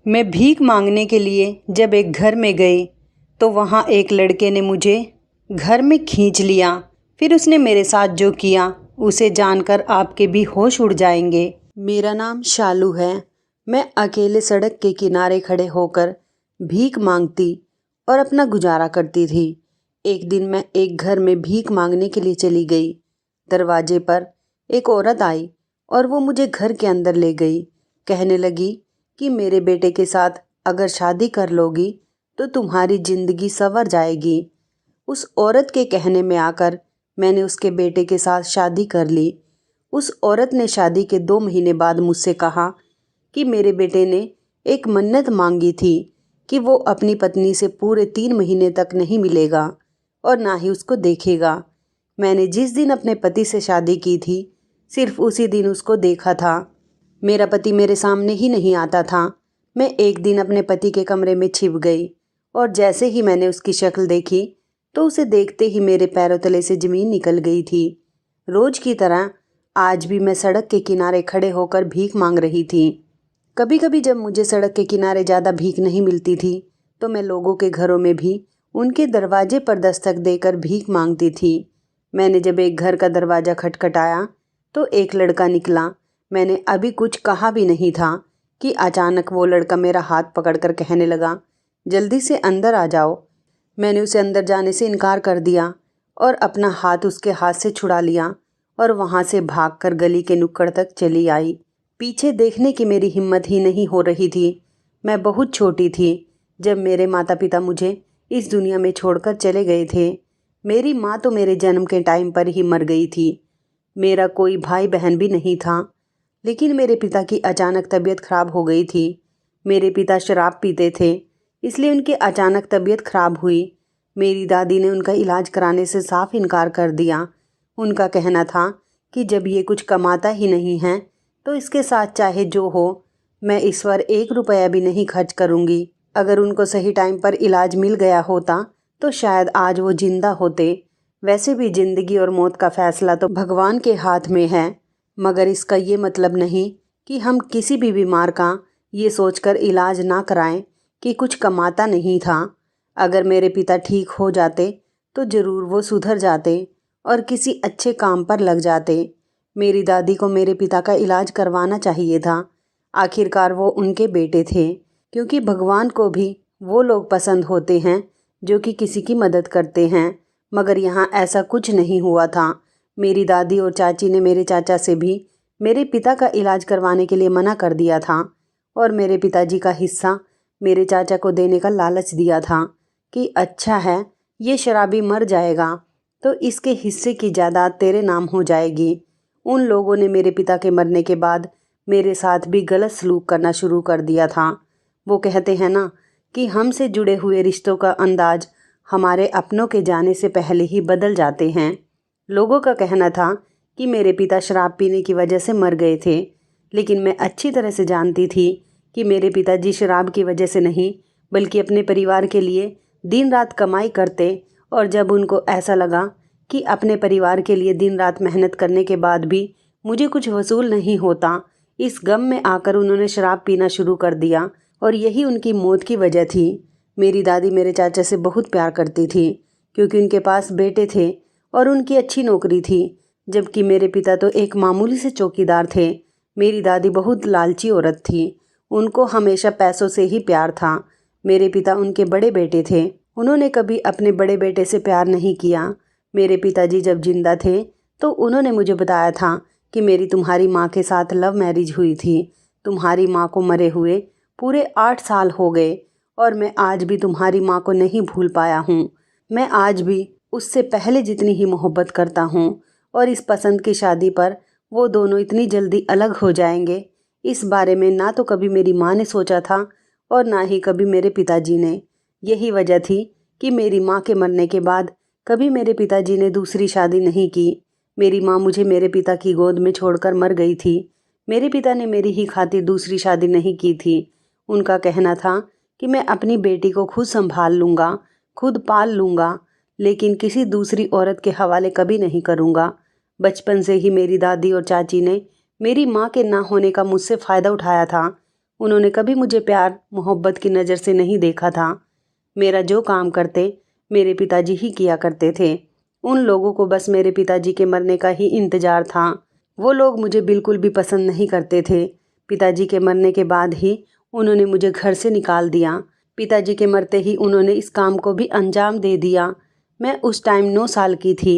मैं भीख मांगने के लिए जब एक घर में गई तो वहाँ एक लड़के ने मुझे घर में खींच लिया। फिर उसने मेरे साथ जो किया उसे जानकर आपके भी होश उड़ जाएंगे। मेरा नाम शालू है। मैं अकेले सड़क के किनारे खड़े होकर भीख मांगती और अपना गुजारा करती थी। एक दिन मैं एक घर में भीख मांगने के लिए चली गई। दरवाजे पर एक औरत आई और वो मुझे घर के अंदर ले गई। कहने लगी कि मेरे बेटे के साथ अगर शादी कर लोगी तो तुम्हारी ज़िंदगी संवर जाएगी। उस औरत के कहने में आकर मैंने उसके बेटे के साथ शादी कर ली। उस औरत ने शादी के 2 महीने बाद मुझसे कहा कि मेरे बेटे ने एक मन्नत मांगी थी कि वो अपनी पत्नी से पूरे 3 महीने तक नहीं मिलेगा और ना ही उसको देखेगा। मैंने जिस दिन अपने पति से शादी की थी सिर्फ उसी दिन उसको देखा था। मेरा पति मेरे सामने ही नहीं आता था। मैं एक दिन अपने पति के कमरे में छिप गई और जैसे ही मैंने उसकी शक्ल देखी तो उसे देखते ही मेरे पैरों तले से ज़मीन निकल गई थी। रोज की तरह आज भी मैं सड़क के किनारे खड़े होकर भीख मांग रही थी। कभी कभी जब मुझे सड़क के किनारे ज़्यादा भीख नहीं मिलती थी तो मैं लोगों के घरों में भी उनके दरवाजे पर दस्तक देकर भीख मांगती थी। मैंने जब एक घर का दरवाज़ा खटखटाया तो एक लड़का निकला। मैंने अभी कुछ कहा भी नहीं था कि अचानक वो लड़का मेरा हाथ पकड़कर कहने लगा, जल्दी से अंदर आ जाओ। मैंने उसे अंदर जाने से इनकार कर दिया और अपना हाथ उसके हाथ से छुड़ा लिया और वहाँ से भागकर गली के नुक्कड़ तक चली आई। पीछे देखने की मेरी हिम्मत ही नहीं हो रही थी। मैं बहुत छोटी थी जब मेरे माता पिता मुझे इस दुनिया में छोड़कर चले गए थे। मेरी माँ तो मेरे जन्म के टाइम पर ही मर गई थी। मेरा कोई भाई बहन भी नहीं था। लेकिन मेरे पिता की अचानक तबीयत खराब हो गई थी। मेरे पिता शराब पीते थे, इसलिए उनकी अचानक तबीयत खराब हुई। मेरी दादी ने उनका इलाज कराने से साफ इनकार कर दिया। उनका कहना था कि जब ये कुछ कमाता ही नहीं है तो इसके साथ चाहे जो हो, मैं इस पर 1 रुपया भी नहीं खर्च करूँगी। अगर उनको सही टाइम पर इलाज मिल गया होता तो शायद आज वो जिंदा होते। वैसे भी ज़िंदगी और मौत का फैसला तो भगवान के हाथ में है, मगर इसका ये मतलब नहीं कि हम किसी भी बीमार का ये सोचकर इलाज ना कराएं कि कुछ कमाता नहीं था। अगर मेरे पिता ठीक हो जाते तो ज़रूर वो सुधर जाते और किसी अच्छे काम पर लग जाते। मेरी दादी को मेरे पिता का इलाज करवाना चाहिए था। आखिरकार वो उनके बेटे थे, क्योंकि भगवान को भी वो लोग पसंद होते हैं जो कि किसी की मदद करते हैं। मगर यहाँ ऐसा कुछ नहीं हुआ था। मेरी दादी और चाची ने मेरे चाचा से भी मेरे पिता का इलाज करवाने के लिए मना कर दिया था और मेरे पिताजी का हिस्सा मेरे चाचा को देने का लालच दिया था कि अच्छा है, ये शराबी मर जाएगा तो इसके हिस्से की जायदाद तेरे नाम हो जाएगी। उन लोगों ने मेरे पिता के मरने के बाद मेरे साथ भी गलत सलूक करना शुरू कर दिया था। वो कहते हैं ना कि हमसे जुड़े हुए रिश्तों का अंदाज हमारे अपनों के जाने से पहले ही बदल जाते हैं। लोगों का कहना था कि मेरे पिता शराब पीने की वजह से मर गए थे, लेकिन मैं अच्छी तरह से जानती थी कि मेरे पिताजी शराब की वजह से नहीं बल्कि अपने परिवार के लिए दिन रात कमाई करते। और जब उनको ऐसा लगा कि अपने परिवार के लिए दिन रात मेहनत करने के बाद भी मुझे कुछ वसूल नहीं होता, इस गम में आकर उन्होंने शराब पीना शुरू कर दिया और यही उनकी मौत की वजह थी। मेरी दादी मेरे चाचा से बहुत प्यार करती थी क्योंकि उनके पास बेटे थे और उनकी अच्छी नौकरी थी, जबकि मेरे पिता तो एक मामूली से चौकीदार थे। मेरी दादी बहुत लालची औरत थी। उनको हमेशा पैसों से ही प्यार था। मेरे पिता उनके बड़े बेटे थे। उन्होंने कभी अपने बड़े बेटे से प्यार नहीं किया। मेरे पिताजी जब जिंदा थे तो उन्होंने मुझे बताया था कि मेरी तुम्हारी माँ के साथ लव मैरिज हुई थी। तुम्हारी माँ को मरे हुए पूरे 8 साल हो गए और मैं आज भी तुम्हारी माँ को नहीं भूल पाया हूँ। मैं आज भी उससे पहले जितनी ही मोहब्बत करता हूँ और इस पसंद की शादी पर वो दोनों इतनी जल्दी अलग हो जाएंगे, इस बारे में ना तो कभी मेरी माँ ने सोचा था और ना ही कभी मेरे पिताजी ने। यही वजह थी कि मेरी माँ के मरने के बाद कभी मेरे पिताजी ने दूसरी शादी नहीं की। मेरी माँ मुझे मेरे पिता की गोद में छोड़कर मर गई थी। मेरे पिता ने मेरी ही खातिर दूसरी शादी नहीं की थी। उनका कहना था कि मैं अपनी बेटी को खुद संभाल लूँगा, खुद पाल लूँगा, लेकिन किसी दूसरी औरत के हवाले कभी नहीं करूँगा। बचपन से ही मेरी दादी और चाची ने मेरी माँ के ना होने का मुझसे फ़ायदा उठाया था। उन्होंने कभी मुझे प्यार मोहब्बत की नज़र से नहीं देखा था। मेरा जो काम करते मेरे पिताजी ही किया करते थे। उन लोगों को बस मेरे पिताजी के मरने का ही इंतज़ार था। वो लोग मुझे बिल्कुल भी पसंद नहीं करते थे। पिताजी के मरने के बाद ही उन्होंने मुझे घर से निकाल दिया। पिताजी के मरते ही उन्होंने इस काम को भी अंजाम दे दिया। मैं उस टाइम 9 साल की थी।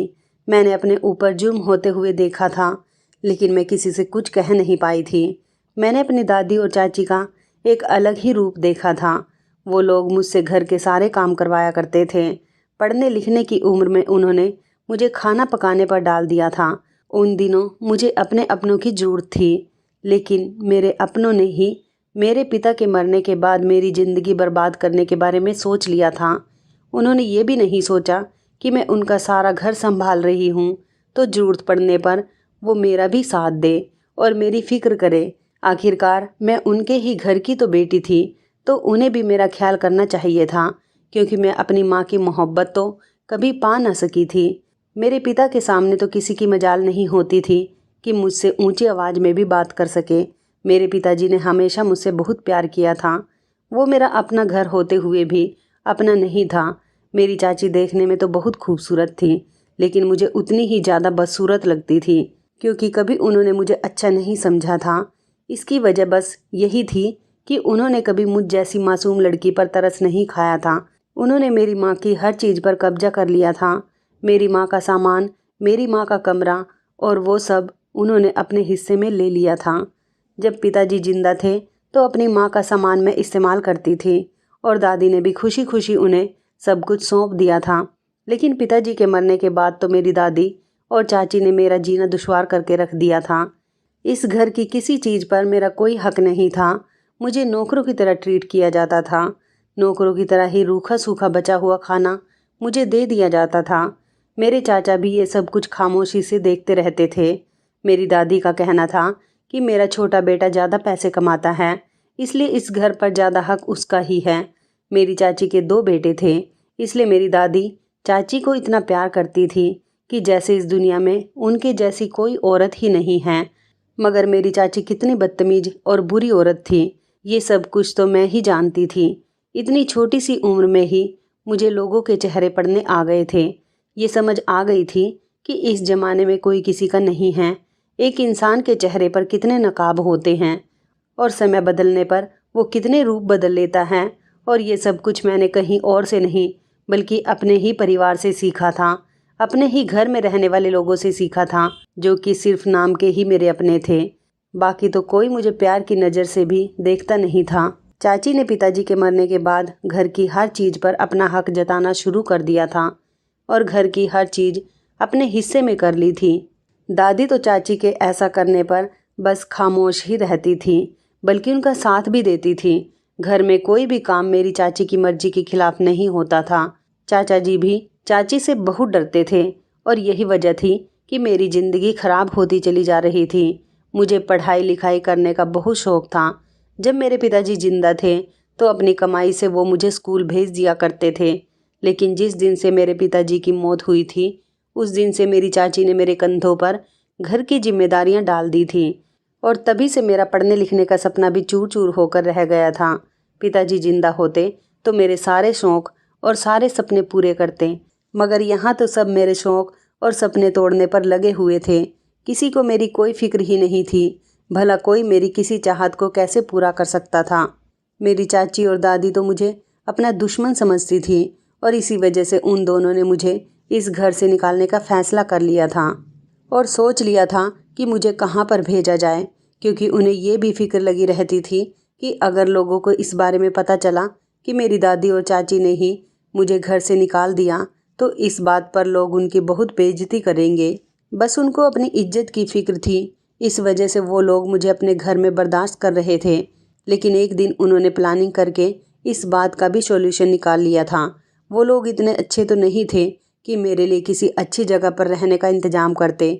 मैंने अपने ऊपर जुर्म होते हुए देखा था, लेकिन मैं किसी से कुछ कह नहीं पाई थी। मैंने अपनी दादी और चाची का एक अलग ही रूप देखा था। वो लोग मुझसे घर के सारे काम करवाया करते थे। पढ़ने लिखने की उम्र में उन्होंने मुझे खाना पकाने पर डाल दिया था। उन दिनों मुझे अपने अपनों की ज़रूरत थी, लेकिन मेरे अपनों ने ही मेरे पिता के मरने के बाद मेरी ज़िंदगी बर्बाद करने के बारे में सोच लिया था। उन्होंने ये भी नहीं सोचा कि मैं उनका सारा घर संभाल रही हूँ, तो ज़रूरत पड़ने पर वो मेरा भी साथ दे और मेरी फ़िक्र करे। आखिरकार मैं उनके ही घर की तो बेटी थी, तो उन्हें भी मेरा ख्याल करना चाहिए था, क्योंकि मैं अपनी माँ की मोहब्बत तो कभी पा न सकी थी। मेरे पिता के सामने तो किसी की मजाल नहीं होती थी कि मुझसे ऊंची आवाज़ में भी बात कर सके। मेरे पिताजी ने हमेशा मुझसे बहुत प्यार किया था। वो मेरा अपना घर होते हुए भी अपना नहीं था। मेरी चाची देखने में तो बहुत खूबसूरत थी, लेकिन मुझे उतनी ही ज़्यादा बदसूरत लगती थी, क्योंकि कभी उन्होंने मुझे अच्छा नहीं समझा था। इसकी वजह बस यही थी कि उन्होंने कभी मुझ जैसी मासूम लड़की पर तरस नहीं खाया था। उन्होंने मेरी माँ की हर चीज़ पर कब्जा कर लिया था। मेरी माँ का सामान, मेरी माँ का कमरा और वो सब उन्होंने अपने हिस्से में ले लिया था। जब पिताजी जिंदा थे तो अपनी माँ का सामान मैं इस्तेमाल करती थी और दादी ने भी खुशी खुशी उन्हें सब कुछ सौंप दिया था। लेकिन पिताजी के मरने के बाद तो मेरी दादी और चाची ने मेरा जीना दुश्वार करके रख दिया था। इस घर की किसी चीज़ पर मेरा कोई हक नहीं था। मुझे नौकरों की तरह ट्रीट किया जाता था। नौकरों की तरह ही रूखा सूखा बचा हुआ खाना मुझे दे दिया जाता था। मेरे चाचा भी ये सब कुछ खामोशी से देखते रहते थे। मेरी दादी का कहना था कि मेरा छोटा बेटा ज़्यादा पैसे कमाता है, इसलिए इस घर पर ज़्यादा हक उसका ही है। मेरी चाची के 2 बेटे थे, इसलिए मेरी दादी चाची को इतना प्यार करती थी कि जैसे इस दुनिया में उनके जैसी कोई औरत ही नहीं है। मगर मेरी चाची कितनी बदतमीज और बुरी औरत थी, ये सब कुछ तो मैं ही जानती थी। इतनी छोटी सी उम्र में ही मुझे लोगों के चेहरे पढ़ने आ गए थे। ये समझ आ गई थी कि इस ज़माने में कोई किसी का नहीं है। एक इंसान के चेहरे पर कितने नकाब होते हैं और समय बदलने पर वो कितने रूप बदल लेता है। और ये सब कुछ मैंने कहीं और से नहीं, बल्कि अपने ही परिवार से सीखा था। अपने ही घर में रहने वाले लोगों से सीखा था, जो कि सिर्फ नाम के ही मेरे अपने थे। बाकी तो कोई मुझे प्यार की नज़र से भी देखता नहीं था। चाची ने पिताजी के मरने के बाद घर की हर चीज़ पर अपना हक जताना शुरू कर दिया था और घर की हर चीज़ अपने हिस्से में कर ली थी। दादी तो चाची के ऐसा करने पर बस खामोश ही रहती थी, बल्कि उनका साथ भी देती थी। घर में कोई भी काम मेरी चाची की मर्जी के खिलाफ नहीं होता था। चाचा जी भी चाची से बहुत डरते थे और यही वजह थी कि मेरी ज़िंदगी खराब होती चली जा रही थी। मुझे पढ़ाई लिखाई करने का बहुत शौक़ था। जब मेरे पिताजी जिंदा थे तो अपनी कमाई से वो मुझे स्कूल भेज दिया करते थे, लेकिन जिस दिन से मेरे पिताजी की मौत हुई थी उस दिन से मेरी चाची ने मेरे कंधों पर घर की जिम्मेदारियां डाल दी थी और तभी से मेरा पढ़ने लिखने का सपना भी चूर चूर होकर रह गया था। पिताजी जिंदा होते तो मेरे सारे शौक़ और सारे सपने पूरे करते, मगर यहाँ तो सब मेरे शौक़ और सपने तोड़ने पर लगे हुए थे। किसी को मेरी कोई फिक्र ही नहीं थी। भला कोई मेरी किसी चाहत को कैसे पूरा कर सकता था। मेरी चाची और दादी तो मुझे अपना दुश्मन समझती थी और इसी वजह से उन दोनों ने मुझे इस घर से निकालने का फैसला कर लिया था और सोच लिया था कि मुझे कहाँ पर भेजा जाए, क्योंकि उन्हें ये भी फिक्र लगी रहती थी कि अगर लोगों को इस बारे में पता चला कि मेरी दादी और चाची ने ही मुझे घर से निकाल दिया तो इस बात पर लोग उनकी बहुत बेइज्जती करेंगे। बस उनको अपनी इज्जत की फिक्र थी, इस वजह से वो लोग मुझे अपने घर में बर्दाश्त कर रहे थे। लेकिन एक दिन उन्होंने प्लानिंग करके इस बात का भी सॉल्यूशन निकाल लिया था। वो लोग इतने अच्छे तो नहीं थे कि मेरे लिए किसी अच्छी जगह पर रहने का इंतजाम करते।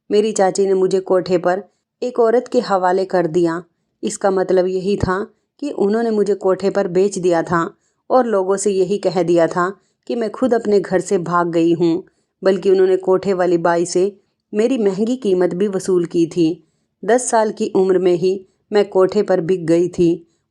मेरी चाची ने मुझे कोठे पर एक औरत के हवाले कर दिया। इसका मतलब यही था कि उन्होंने मुझे कोठे पर बेच दिया था और लोगों से यही कह दिया था कि मैं खुद अपने घर से भाग गई हूँ, बल्कि उन्होंने कोठे वाली बाई से मेरी महंगी कीमत भी वसूल की थी। 10 साल की उम्र में ही मैं कोठे पर बिक गई थी।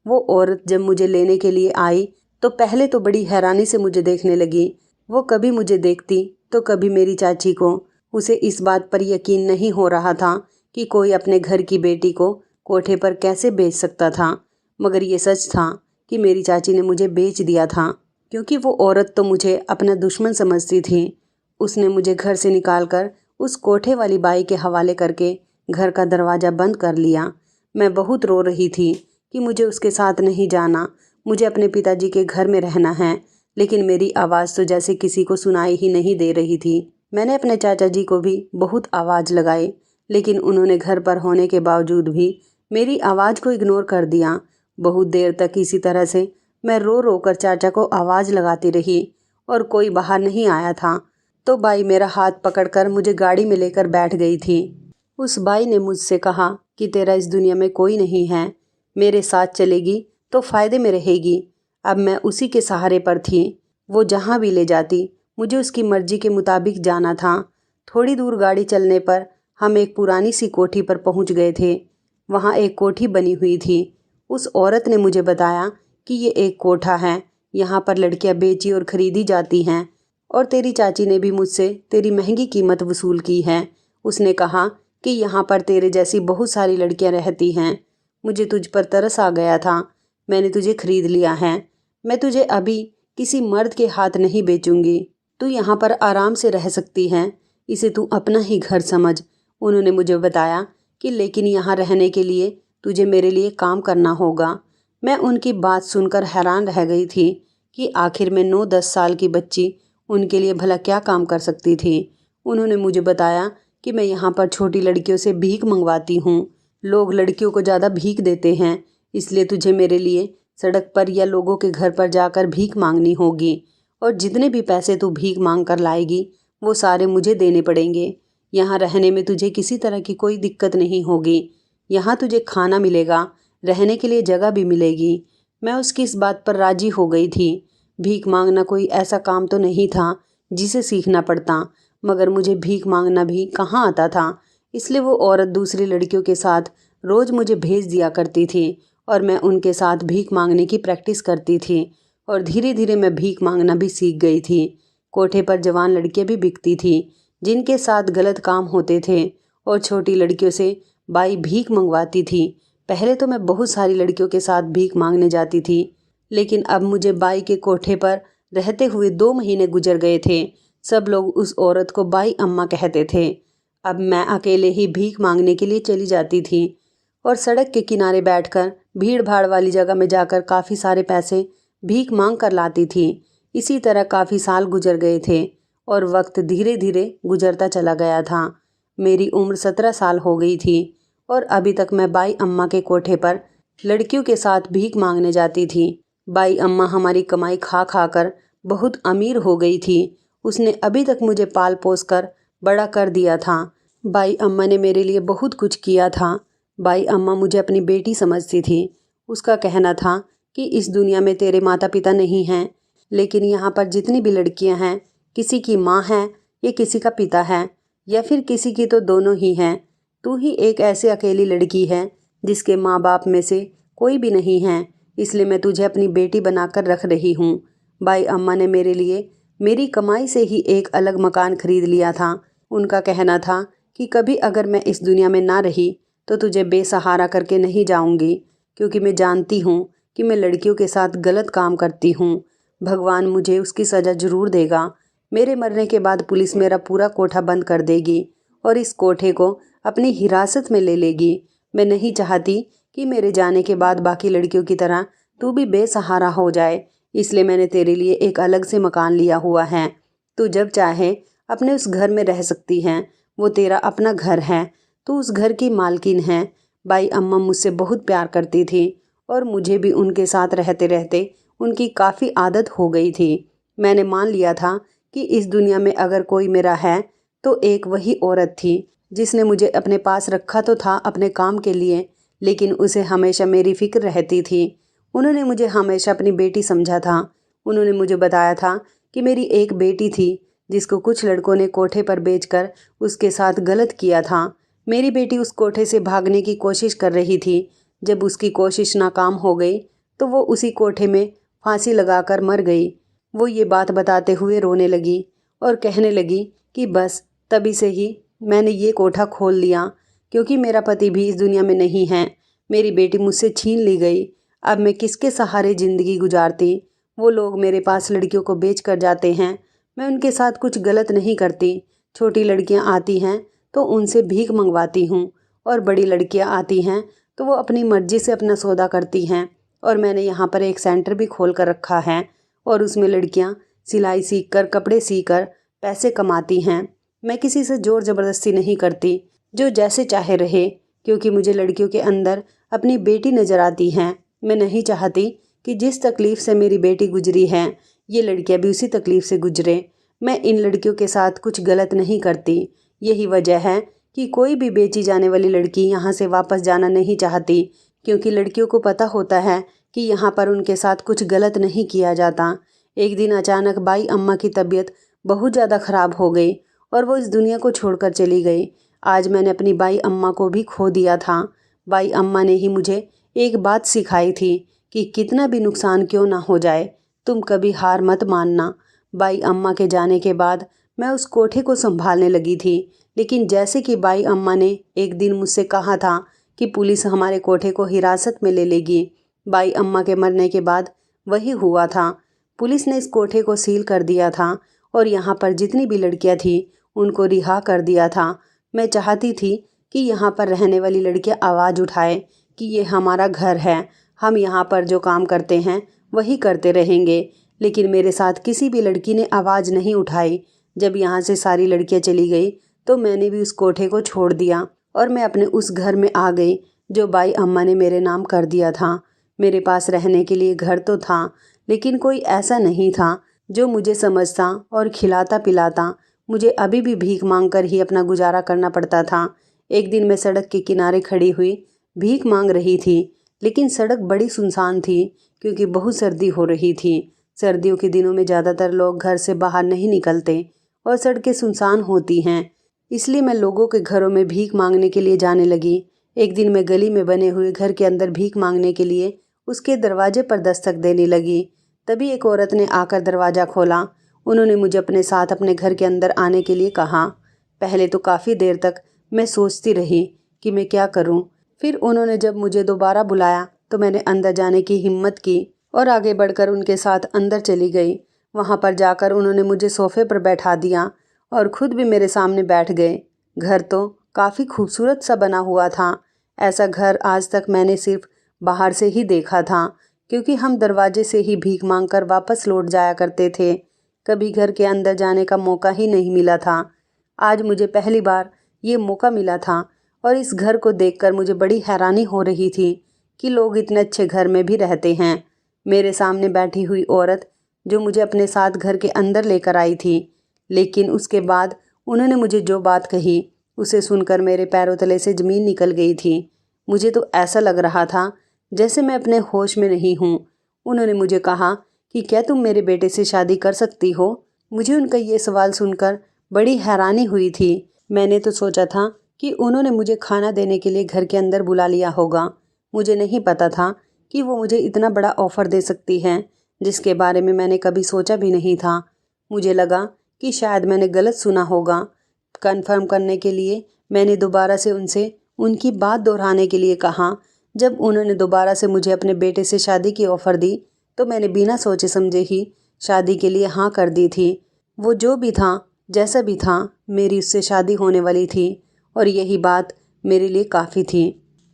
वो औरत जब मुझे लेने के लिए आई तो पहले तो बड़ी हैरानी से मुझे देखने लगी। वो कभी मुझे देखती तो कभी मेरी चाची को। उसे इस बात पर यकीन नहीं हो रहा था कि कोई अपने घर की बेटी को कोठे पर कैसे बेच सकता था, मगर ये सच था कि मेरी चाची ने मुझे बेच दिया था, क्योंकि वो औरत तो मुझे अपना दुश्मन समझती थी। उसने मुझे घर से निकालकर उस कोठे वाली बाई के हवाले करके घर का दरवाज़ा बंद कर लिया। मैं बहुत रो रही थी कि मुझे उसके साथ नहीं जाना, मुझे अपने पिताजी के घर में रहना है, लेकिन मेरी आवाज़ तो जैसे किसी को सुनाई ही नहीं दे रही थी। मैंने अपने चाचा जी को भी बहुत आवाज़ लगाई, लेकिन उन्होंने घर पर होने के बावजूद भी मेरी आवाज़ को इग्नोर कर दिया। बहुत देर तक इसी तरह से मैं रो रो कर चाचा को आवाज़ लगाती रही और कोई बाहर नहीं आया था। तो बाई मेरा हाथ पकड़कर मुझे गाड़ी में लेकर बैठ गई थी। उस बाई ने मुझसे कहा कि तेरा इस दुनिया में कोई नहीं है, मेरे साथ चलेगी तो फ़ायदे में रहेगी। अब मैं उसी के सहारे पर थी। वो जहाँ भी ले जाती मुझे उसकी मर्जी के मुताबिक जाना था। थोड़ी दूर गाड़ी चलने पर हम एक पुरानी सी कोठी पर पहुँच गए थे। वहाँ एक कोठी बनी हुई थी। उस औरत ने मुझे बताया कि ये एक कोठा है, यहाँ पर लड़कियाँ बेची और ख़रीदी जाती हैं, और तेरी चाची ने भी मुझसे तेरी महंगी कीमत वसूल की है। उसने कहा कि यहाँ पर तेरे जैसी बहुत सारी लड़कियाँ रहती हैं। मुझे तुझ पर तरस आ गया था, मैंने तुझे खरीद लिया है। मैं तुझे अभी किसी मर्द के हाथ नहीं बेचूंगी। तू यहाँ पर आराम से रह सकती है, इसे तू अपना ही घर समझ। उन्होंने मुझे बताया कि लेकिन यहाँ रहने के लिए तुझे मेरे लिए काम करना होगा। मैं उनकी बात सुनकर हैरान रह गई थी कि आखिर में 9-10 साल की बच्ची उनके लिए भला क्या काम कर सकती थी। उन्होंने मुझे बताया कि मैं यहाँ पर छोटी लड़कियों से भीख मंगवाती हूँ। लोग लड़कियों को ज़्यादा भीख देते हैं, इसलिए तुझे मेरे लिए सड़क पर या लोगों के घर पर जाकर भीख मांगनी होगी, और जितने भी पैसे तू भीख मांग कर लाएगी वो सारे मुझे देने पड़ेंगे। यहाँ रहने में तुझे किसी तरह की कोई दिक्कत नहीं होगी। यहाँ तुझे खाना मिलेगा, रहने के लिए जगह भी मिलेगी। मैं उसकी इस बात पर राजी हो गई थी। भीख मांगना कोई ऐसा काम तो नहीं था जिसे सीखना पड़ता, मगर मुझे भीख मांगना भी कहाँ आता था। इसलिए वो औरत दूसरी लड़कियों के साथ रोज़ मुझे भेज दिया करती थी और मैं उनके साथ भीख मांगने की प्रैक्टिस करती थी, और धीरे धीरे मैं भीख मांगना भी सीख गई थी। कोठे पर जवान लड़कियां भी बिकती थी जिनके साथ गलत काम होते थे, और छोटी लड़कियों से बाई भीख मंगवाती थी। पहले तो मैं बहुत सारी लड़कियों के साथ भीख मांगने जाती थी, लेकिन अब मुझे बाई के कोठे पर रहते हुए 2 महीने गुजर गए थे। सब लोग उस औरत को बाई अम्मा कहते थे। अब मैं अकेले ही भीख मांगने के लिए चली जाती थी और सड़क के किनारे बैठकर भीड़ भाड़ वाली जगह में जाकर काफ़ी सारे पैसे भीख मांग कर लाती थी। इसी तरह काफ़ी साल गुजर गए थे और वक्त धीरे धीरे गुजरता चला गया था। मेरी उम्र 17 साल हो गई थी और अभी तक मैं बाई अम्मा के कोठे पर लड़कियों के साथ भीख मांगने जाती थी। बाई अम्मा हमारी कमाई खा खा कर बहुत अमीर हो गई थी। उसने अभी तक मुझे पाल पोस कर बड़ा कर दिया था। बाई अम्मा ने मेरे लिए बहुत कुछ किया था। बाई अम्मा मुझे अपनी बेटी समझती थी। उसका कहना था कि इस दुनिया में तेरे माता पिता नहीं हैं, लेकिन यहाँ पर जितनी भी लड़कियाँ हैं किसी की माँ है या किसी का पिता है, या फिर किसी की तो दोनों ही हैं। तू ही एक ऐसी अकेली लड़की है जिसके माँ बाप में से कोई भी नहीं है, इसलिए मैं तुझे अपनी बेटी बनाकर रख रही हूँ। बाई अम्मा ने मेरे लिए मेरी कमाई से ही एक अलग मकान खरीद लिया था। उनका कहना था कि कभी अगर मैं इस दुनिया में ना रही तो तुझे बेसहारा करके नहीं जाऊंगी, क्योंकि मैं जानती हूँ कि मैं लड़कियों के साथ गलत काम करती हूँ। भगवान मुझे उसकी सज़ा ज़रूर देगा। मेरे मरने के बाद पुलिस मेरा पूरा कोठा बंद कर देगी और इस कोठे को अपनी हिरासत में ले लेगी। मैं नहीं चाहती कि मेरे जाने के बाद बाकी लड़कियों की तरह तू भी बेसहारा हो जाए, इसलिए मैंने तेरे लिए एक अलग से मकान लिया हुआ है। तू जब चाहे अपने उस घर में रह सकती हैं, वो तेरा अपना घर है, तू उस घर की मालकिन है। बाई अम्मा मुझसे बहुत प्यार करती थी और मुझे भी उनके साथ रहते रहते उनकी काफ़ी आदत हो गई थी। मैंने मान लिया था कि इस दुनिया में अगर कोई मेरा है तो एक वही औरत थी जिसने मुझे अपने पास रखा तो था अपने काम के लिए, लेकिन उसे हमेशा मेरी फ़िक्र रहती थी। उन्होंने मुझे हमेशा अपनी बेटी समझा था। उन्होंने मुझे बताया था कि मेरी एक बेटी थी जिसको कुछ लड़कों ने कोठे पर बेचकर उसके साथ गलत किया था। मेरी बेटी उस कोठे से भागने की कोशिश कर रही थी। जब उसकी कोशिश नाकाम हो गई तो वो उसी कोठे में फांसी लगाकर मर गई। वो ये बात बताते हुए रोने लगी और कहने लगी कि बस तभी से ही मैंने ये कोठा खोल लिया, क्योंकि मेरा पति भी इस दुनिया में नहीं है, मेरी बेटी मुझसे छीन ली गई। अब मैं किसके सहारे ज़िंदगी गुजारती। वो लोग मेरे पास लड़कियों को बेच कर जाते हैं, मैं उनके साथ कुछ गलत नहीं करती। छोटी लड़कियां आती हैं तो उनसे भीख मंगवाती हूँ, और बड़ी लड़कियां आती हैं तो वो अपनी मर्जी से अपना सौदा करती हैं। और मैंने यहाँ पर एक सेंटर भी खोल कर रखा है, और उसमें लड़कियाँ सिलाई सीख कर, कपड़े सीकर पैसे कमाती हैं। मैं किसी से ज़ोर ज़बरदस्ती नहीं करती, जो जैसे चाहे रहे, क्योंकि मुझे लड़कियों के अंदर अपनी बेटी नज़र आती हैं। मैं नहीं चाहती कि जिस तकलीफ़ से मेरी बेटी गुजरी है, ये लड़कियां भी उसी तकलीफ़ से गुजरें। मैं इन लड़कियों के साथ कुछ गलत नहीं करती। यही वजह है कि कोई भी बेची जाने वाली लड़की यहाँ से वापस जाना नहीं चाहती, क्योंकि लड़कियों को पता होता है कि यहाँ पर उनके साथ कुछ गलत नहीं किया जाता। एक दिन अचानक बाई अम्मा की तबीयत बहुत ज़्यादा ख़राब हो गई और वो इस दुनिया को छोड़कर चली गई। आज मैंने अपनी बाई अम्मा को भी खो दिया था। बाई अम्मा ने ही मुझे एक बात सिखाई थी कि कितना भी नुकसान क्यों ना हो जाए, तुम कभी हार मत मानना। बाई अम्मा के जाने के बाद मैं उस कोठे को संभालने लगी थी, लेकिन जैसे कि बाई अम्मा ने एक दिन मुझसे कहा था कि पुलिस हमारे कोठे को हिरासत में ले लेगी, बाई अम्मा के मरने के बाद वही हुआ था। पुलिस ने इस कोठे को सील कर दिया था और यहाँ पर जितनी भी लड़कियाँ थीं उनको रिहा कर दिया था। मैं चाहती थी कि यहाँ पर रहने वाली लड़कियाँ आवाज़ उठाएं कि ये हमारा घर है, हम यहाँ पर जो काम करते हैं वही करते रहेंगे। लेकिन मेरे साथ किसी भी लड़की ने आवाज़ नहीं उठाई। जब यहाँ से सारी लड़कियाँ चली गई तो मैंने भी उस कोठे को छोड़ दिया और मैं अपने उस घर में आ गई जो बाई अम्मा ने मेरे नाम कर दिया था। मेरे पास रहने के लिए घर तो था, लेकिन कोई ऐसा नहीं था जो मुझे समझता और खिलाता पिलाता। मुझे अभी भी भीख मांग कर ही अपना गुजारा करना पड़ता था। एक दिन मैं सड़क के किनारे खड़ी हुई भीख मांग रही थी, लेकिन सड़क बड़ी सुनसान थी क्योंकि बहुत सर्दी हो रही थी। सर्दियों के दिनों में ज़्यादातर लोग घर से बाहर नहीं निकलते और सड़कें सुनसान होती हैं, इसलिए मैं लोगों के घरों में भीख मांगने के लिए जाने लगी। एक दिन मैं गली में बने हुए घर के अंदर भीख मांगने के लिए उसके दरवाजे पर दस्तक देने लगी। तभी एक औरत ने आकर दरवाज़ा खोला। उन्होंने मुझे अपने साथ अपने घर के अंदर आने के लिए कहा। पहले तो काफ़ी देर तक मैं सोचती रही कि मैं क्या करूं। फिर उन्होंने जब मुझे दोबारा बुलाया तो मैंने अंदर जाने की हिम्मत की और आगे बढ़कर उनके साथ अंदर चली गई। वहां पर जाकर उन्होंने मुझे सोफे पर बैठा दिया और खुद भी मेरे सामने बैठ गए। घर तो काफ़ी खूबसूरत सा बना हुआ था। ऐसा घर आज तक मैंने सिर्फ बाहर से ही देखा था, क्योंकि हम दरवाजे से ही भीख मांगकर वापस लौट जाया करते थे। कभी घर के अंदर जाने का मौका ही नहीं मिला था। आज मुझे पहली बार ये मौका मिला था और इस घर को देखकर मुझे बड़ी हैरानी हो रही थी कि लोग इतने अच्छे घर में भी रहते हैं। मेरे सामने बैठी हुई औरत जो मुझे अपने साथ घर के अंदर लेकर आई थी, लेकिन उसके बाद उन्होंने मुझे जो बात कही उसे सुनकर मेरे पैरों तले से ज़मीन निकल गई थी। मुझे तो ऐसा लग रहा था जैसे मैं अपने होश में नहीं हूँ। उन्होंने मुझे कहा कि क्या तुम मेरे बेटे से शादी कर सकती हो। मुझे उनका ये सवाल सुनकर बड़ी हैरानी हुई थी। मैंने तो सोचा था कि उन्होंने मुझे खाना देने के लिए घर के अंदर बुला लिया होगा। मुझे नहीं पता था कि वो मुझे इतना बड़ा ऑफ़र दे सकती हैं, जिसके बारे में मैंने कभी सोचा भी नहीं था। मुझे लगा कि शायद मैंने गलत सुना होगा। कंफर्म करने के लिए मैंने दोबारा से उनसे उनकी बात दोहराने के लिए कहा। जब उन्होंने दोबारा से मुझे अपने बेटे से शादी की ऑफ़र दी तो मैंने बिना सोचे समझे ही शादी के लिए हाँ कर दी थी। वो जो भी था, जैसा भी था, मेरी उससे शादी होने वाली थी और यही बात मेरे लिए काफ़ी थी।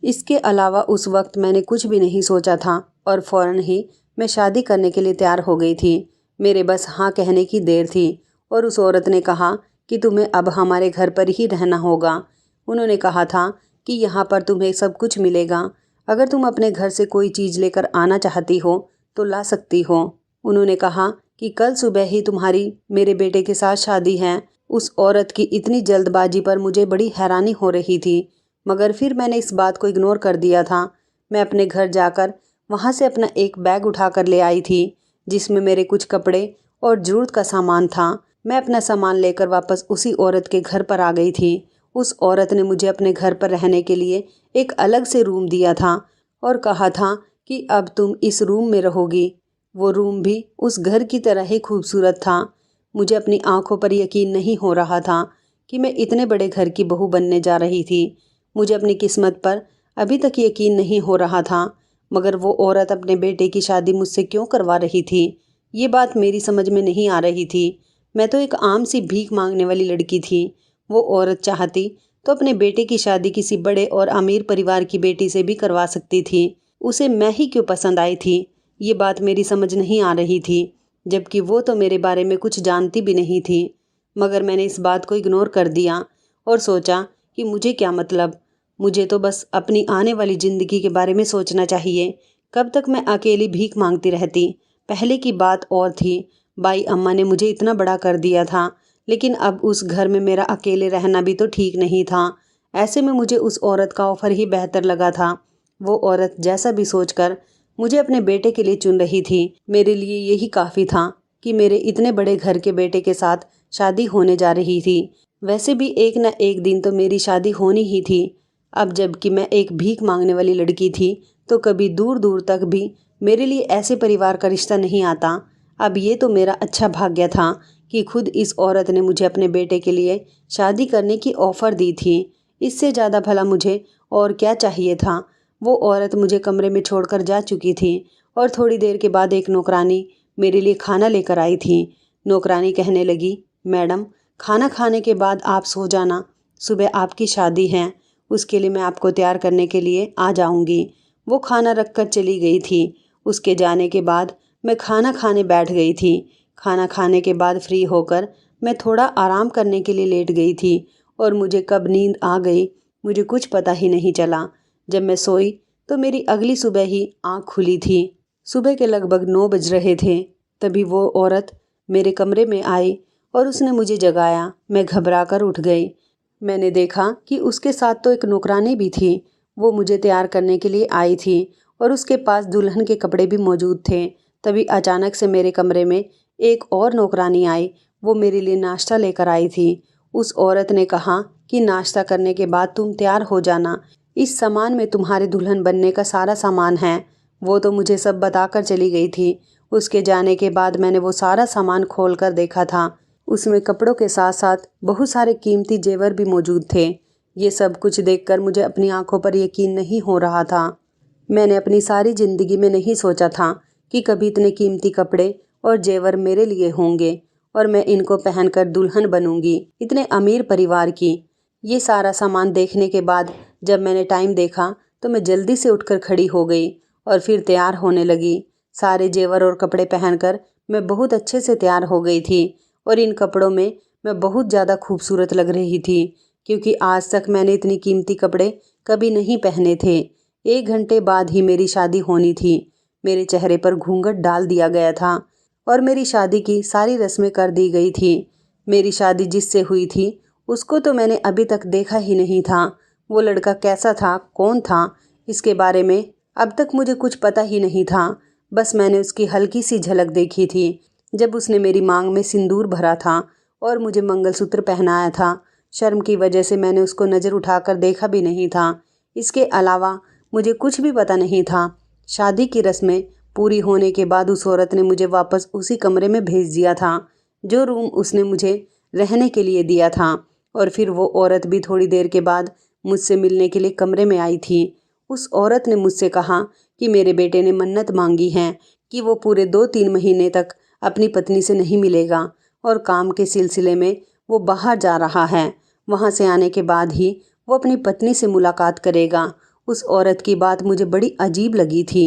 इसके अलावा उस वक्त मैंने कुछ भी नहीं सोचा था और फ़ौरन ही मैं शादी करने के लिए तैयार हो गई थी। मेरे बस हाँ कहने की देर थी और उस औरत ने कहा कि तुम्हें अब हमारे घर पर ही रहना होगा। उन्होंने कहा था कि यहाँ पर तुम्हें सब कुछ मिलेगा। अगर तुम अपने घर से कोई चीज़ लेकर आना चाहती हो तो ला सकती हो। उन्होंने कहा कि कल सुबह ही तुम्हारी मेरे बेटे के साथ शादी है। उस औरत की इतनी जल्दबाजी पर मुझे बड़ी हैरानी हो रही थी, मगर फिर मैंने इस बात को इग्नोर कर दिया था। मैं अपने घर जाकर वहाँ से अपना एक बैग उठाकर ले आई थी जिसमें मेरे कुछ कपड़े और ज़रूरत का सामान था। मैं अपना सामान लेकर वापस उसी औरत के घर पर आ गई थी। उस औरत ने मुझे अपने घर पर रहने के लिए एक अलग से रूम दिया था और कहा था कि अब तुम इस रूम में रहोगी। वो रूम भी उस घर की तरह ही खूबसूरत था। मुझे अपनी आंखों पर यकीन नहीं हो रहा था कि मैं इतने बड़े घर की बहू बनने जा रही थी। मुझे अपनी किस्मत पर अभी तक यकीन नहीं हो रहा था, मगर वो औरत अपने बेटे की शादी मुझसे क्यों करवा रही थी, ये बात मेरी समझ में नहीं आ रही थी। मैं तो एक आम सी भीख मांगने वाली लड़की थी। वो औरत चाहती तो अपने बेटे की शादी किसी बड़े और अमीर परिवार की बेटी से भी करवा सकती थी। उसे मैं ही क्यों पसंद आई थी, ये बात मेरी समझ नहीं आ रही थी, जबकि वो तो मेरे बारे में कुछ जानती भी नहीं थी। मगर मैंने इस बात को इग्नोर कर दिया और सोचा कि मुझे क्या मतलब, मुझे तो बस अपनी आने वाली ज़िंदगी के बारे में सोचना चाहिए। कब तक मैं अकेली भीख मांगती रहती। पहले की बात और थी, बाई अम्मा ने मुझे इतना बड़ा कर दिया था, लेकिन अब उस घर में मेरा अकेले रहना भी तो ठीक नहीं था। ऐसे में मुझे उस औरत का ऑफ़र ही बेहतर लगा था। वो औरत जैसा भी सोचकर मुझे अपने बेटे के लिए चुन रही थी, मेरे लिए यही काफ़ी था कि मेरे इतने बड़े घर के बेटे के साथ शादी होने जा रही थी। वैसे भी एक न एक दिन तो मेरी शादी होनी ही थी। अब जबकि मैं एक भीख मांगने वाली लड़की थी, तो कभी दूर दूर तक भी मेरे लिए ऐसे परिवार का रिश्ता नहीं आता। अब ये तो मेरा अच्छा भाग्य था कि खुद इस औरत ने मुझे अपने बेटे के लिए शादी करने की ऑफ़र दी थी। इससे ज़्यादा भला मुझे और क्या चाहिए था। वो औरत मुझे कमरे में छोड़कर जा चुकी थी और थोड़ी देर के बाद एक नौकरानी मेरे लिए खाना लेकर आई थी। नौकरानी कहने लगी, मैडम, खाना खाने के बाद आप सो जाना, सुबह आपकी शादी है, उसके लिए मैं आपको तैयार करने के लिए आ जाऊंगी। वो खाना रख कर चली गई थी। उसके जाने के बाद मैं खाना खाने बैठ गई थी। खाना खाने के बाद फ्री होकर मैं थोड़ा आराम करने के लिए लेट गई थी और मुझे कब नींद आ गई मुझे कुछ पता ही नहीं चला। जब मैं सोई तो मेरी अगली सुबह ही आँख खुली थी। सुबह के लगभग 9 बज रहे थे। तभी वो औरत मेरे कमरे में आई और उसने मुझे जगाया। मैं घबरा कर उठ गई। मैंने देखा कि उसके साथ तो एक नौकरानी भी थी। वो मुझे तैयार करने के लिए आई थी और उसके पास दुल्हन के कपड़े भी मौजूद थे। तभी अचानक से मेरे कमरे में एक और नौकरानी आई। वो मेरे लिए नाश्ता लेकर आई थी। उस औरत ने कहा कि नाश्ता करने के बाद तुम तैयार हो जाना, इस सामान में तुम्हारे दुल्हन बनने का सारा सामान है। वो तो मुझे सब बताकर चली गई थी। उसके जाने के बाद मैंने वो सारा सामान खोल कर देखा था। उसमें कपड़ों के साथ साथ बहुत सारे कीमती जेवर भी मौजूद थे। ये सब कुछ देखकर मुझे अपनी आंखों पर यकीन नहीं हो रहा था। मैंने अपनी सारी ज़िंदगी में नहीं सोचा था कि कभी इतने कीमती कपड़े और जेवर मेरे लिए होंगे और मैं इनको पहनकर दुल्हन बनूंगी इतने अमीर परिवार की। ये सारा सामान देखने के बाद जब मैंने टाइम देखा तो मैं जल्दी से उठकर खड़ी हो गई और फिर तैयार होने लगी। सारे जेवर और कपड़े पहनकर मैं बहुत अच्छे से तैयार हो गई थी और इन कपड़ों में मैं बहुत ज़्यादा खूबसूरत लग रही थी, क्योंकि आज तक मैंने इतनी कीमती कपड़े कभी नहीं पहने थे। 1 घंटे बाद ही मेरी शादी होनी थी। मेरे चेहरे पर घूंघट डाल दिया गया था और मेरी शादी की सारी रस्में कर दी गई थी। मेरी शादी जिससे हुई थी उसको तो मैंने अभी तक देखा ही नहीं था। वो लड़का कैसा था, कौन था, इसके बारे में अब तक मुझे कुछ पता ही नहीं था। बस मैंने उसकी हल्की सी झलक देखी थी जब उसने मेरी मांग में सिंदूर भरा था और मुझे मंगलसूत्र पहनाया था। शर्म की वजह से मैंने उसको नज़र उठाकर देखा भी नहीं था। इसके अलावा मुझे कुछ भी पता नहीं था। शादी की रस्में पूरी होने के बाद उस औरत ने मुझे वापस उसी कमरे में भेज दिया था जो रूम उसने मुझे रहने के लिए दिया था। और फिर वो औरत भी थोड़ी देर के बाद मुझसे मिलने के लिए कमरे में आई थी। उस औरत ने मुझसे कहा कि मेरे बेटे ने मन्नत मांगी है कि वो पूरे 2-3 महीने तक अपनी पत्नी से नहीं मिलेगा और काम के सिलसिले में वो बाहर जा रहा है। वहाँ से आने के बाद ही वो अपनी पत्नी से मुलाकात करेगा। उस औरत की बात मुझे बड़ी अजीब लगी थी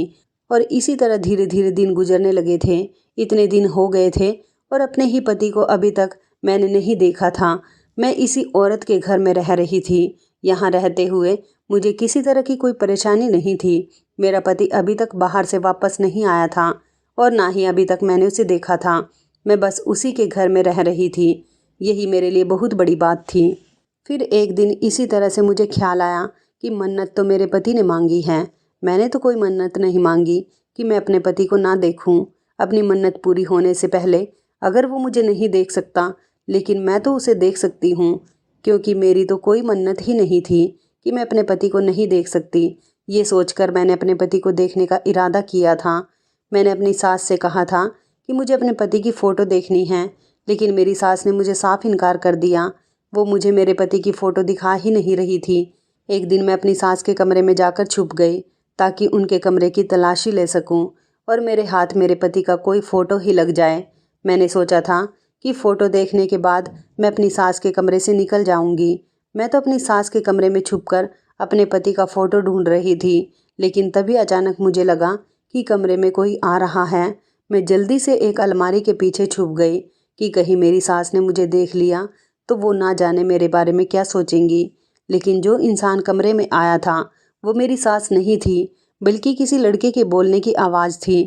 और इसी तरह धीरे धीरे दिन गुजरने लगे थे। इतने दिन हो गए थे और अपने ही पति को अभी तक मैंने नहीं देखा था। मैं इसी औरत के घर में रह रही थी। यहाँ रहते हुए मुझे किसी तरह की कोई परेशानी नहीं थी। मेरा पति अभी तक बाहर से वापस नहीं आया था और ना ही अभी तक मैंने उसे देखा था। मैं बस उसी के घर में रह रही थी। यही मेरे लिए बहुत बड़ी बात थी। फिर एक दिन इसी तरह से मुझे ख्याल आया कि मन्नत तो मेरे पति ने मांगी है। मैंने तो कोई मन्नत नहीं मांगी कि मैं अपने पति को ना देखूं। अपनी मन्नत पूरी होने से पहले अगर वो मुझे नहीं देख सकता, लेकिन मैं तो उसे देख सकती हूँ, क्योंकि मेरी तो कोई मन्नत ही नहीं थी कि मैं अपने पति को नहीं देख सकती। ये सोचकर मैंने अपने पति को देखने का इरादा किया था। मैंने अपनी सास से कहा था कि मुझे अपने पति की फ़ोटो देखनी है, लेकिन मेरी सास ने मुझे साफ इनकार कर दिया। वो मुझे मेरे पति की फ़ोटो दिखा ही नहीं रही थी। एक दिन मैं अपनी सास के कमरे में जाकर छुप गई ताकि उनके कमरे की तलाशी ले सकूं और मेरे हाथ मेरे पति का कोई फ़ोटो ही लग जाए। मैंने सोचा था कि फ़ोटो देखने के बाद मैं अपनी सास के कमरे से निकल जाऊंगी। मैं तो अपनी सास के कमरे में छुपकर अपने पति का फ़ोटो ढूंढ रही थी, लेकिन तभी अचानक मुझे लगा कि कमरे में कोई आ रहा है। मैं जल्दी से एक अलमारी के पीछे छुप गई कि कहीं मेरी सास ने मुझे देख लिया तो वो ना जाने मेरे बारे में क्या सोचेंगी। लेकिन जो इंसान कमरे में आया था वो मेरी सास नहीं थी, बल्कि किसी लड़के के बोलने की आवाज़ थी।